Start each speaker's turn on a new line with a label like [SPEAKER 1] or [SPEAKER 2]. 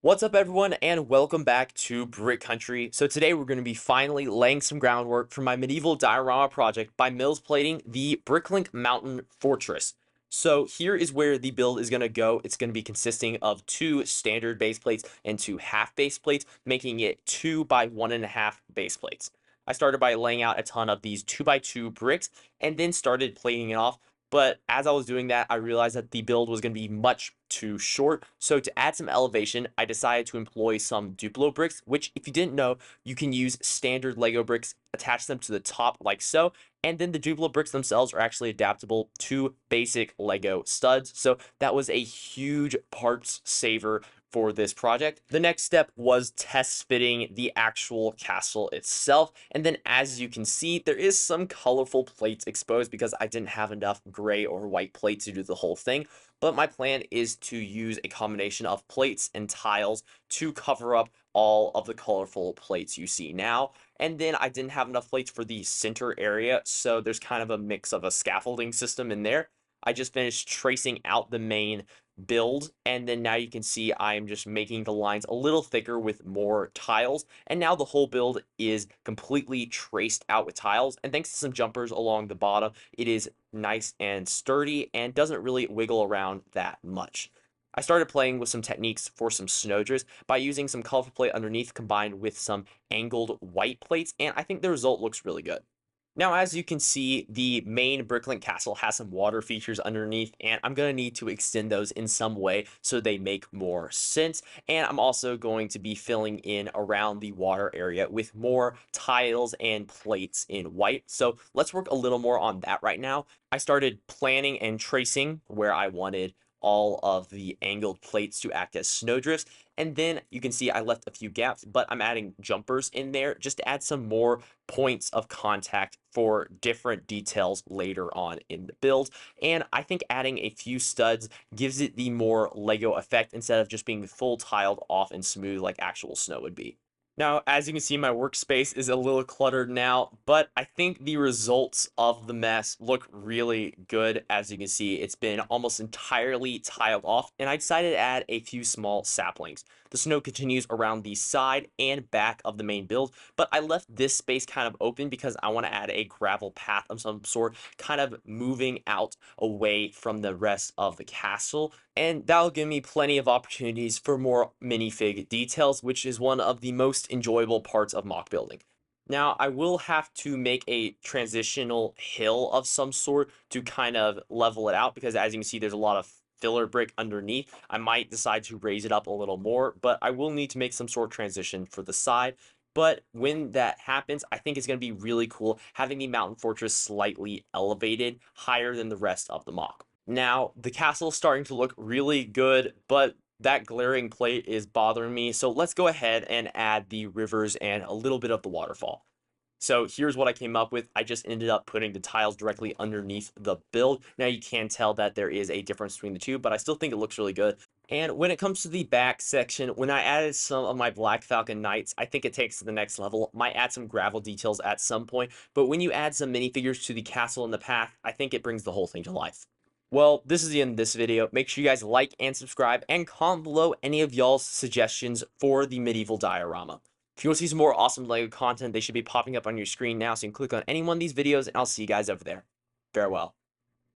[SPEAKER 1] What's up, everyone, and welcome back to Brick Country. So today we're going to be finally laying some groundwork for my medieval diorama project by MILS plating the Bricklink Mountain Fortress. So here is where the build is going to go. It's going to be consisting of two standard base plates and two half base plates, making it 2 by 1.5 base plates. I started by laying out a ton of these 2 by 2 bricks and then started plating it off. But as I was doing that, I realized that the build was going to be much too short. So to add some elevation, I decided to employ some Duplo bricks, which if you didn't know, you can use standard Lego bricks, attach them to the top like so, and then the Duplo bricks themselves are actually adaptable to basic Lego studs. So that was a huge parts saver for this project. The next step was test fitting the actual castle itself. And then as you can see, there is some colorful plates exposed because I didn't have enough gray or white plates to do the whole thing. But my plan is to use a combination of plates and tiles to cover up all of the colorful plates you see now. And then I didn't have enough plates for the center area, so there's kind of a mix of a scaffolding system in there. I just finished tracing out the main build, and then now you can see I'm just making the lines a little thicker with more tiles, and now the whole build is completely traced out with tiles, and thanks to some jumpers along the bottom, it is nice and sturdy and doesn't really wiggle around that much. I started playing with some techniques for some snowdrifts by using some colorful plate underneath combined with some angled white plates, and I think the result looks really good. Now, as you can see, the main Bricklink castle has some water features underneath, and I'm going to need to extend those in some way so they make more sense. And I'm also going to be filling in around the water area with more tiles and plates in white. So let's work a little more on that right now. I started planning and tracing where I wanted all of the angled plates to act as snowdrifts. And then you can see I left a few gaps, but I'm adding jumpers in there just to add some more points of contact for different details later on in the build. And I think adding a few studs gives it the more Lego effect instead of just being full tiled off and smooth like actual snow would be. Now, as you can see, my workspace is a little cluttered now, but I think the results of the mess look really good. As you can see, it's been almost entirely tiled off, and I decided to add a few small saplings. The snow continues around the side and back of the main build, but I left this space kind of open because I want to add a gravel path of some sort, kind of moving out away from the rest of the castle, and that'll give me plenty of opportunities for more minifig details, which is one of the most enjoyable parts of mock building. Now, I will have to make a transitional hill of some sort to kind of level it out because as you can see, there's a lot of filler brick underneath. I might decide to raise it up a little more, but I will need to make some sort of transition for the side. But when that happens, I think it's going to be really cool having the mountain fortress slightly elevated higher than the rest of the mock. Now, the castle's starting to look really good, but that glaring plate is bothering me. So let's go ahead and add the rivers and a little bit of the waterfall. So here's what I came up with. I just ended up putting the tiles directly underneath the build. Now you can tell that there is a difference between the two, but I still think it looks really good. And when it comes to the back section, when I added some of my Black Falcon Knights, I think it takes to the next level. Might add some gravel details at some point, but when you add some minifigures to the castle and the path, I think it brings the whole thing to life. Well, this is the end of this video. Make sure you guys like and subscribe and comment below any of y'all's suggestions for the medieval diorama. If you want to see some more awesome LEGO content, they should be popping up on your screen now, so you can click on any one of these videos, and I'll see you guys over there. Farewell.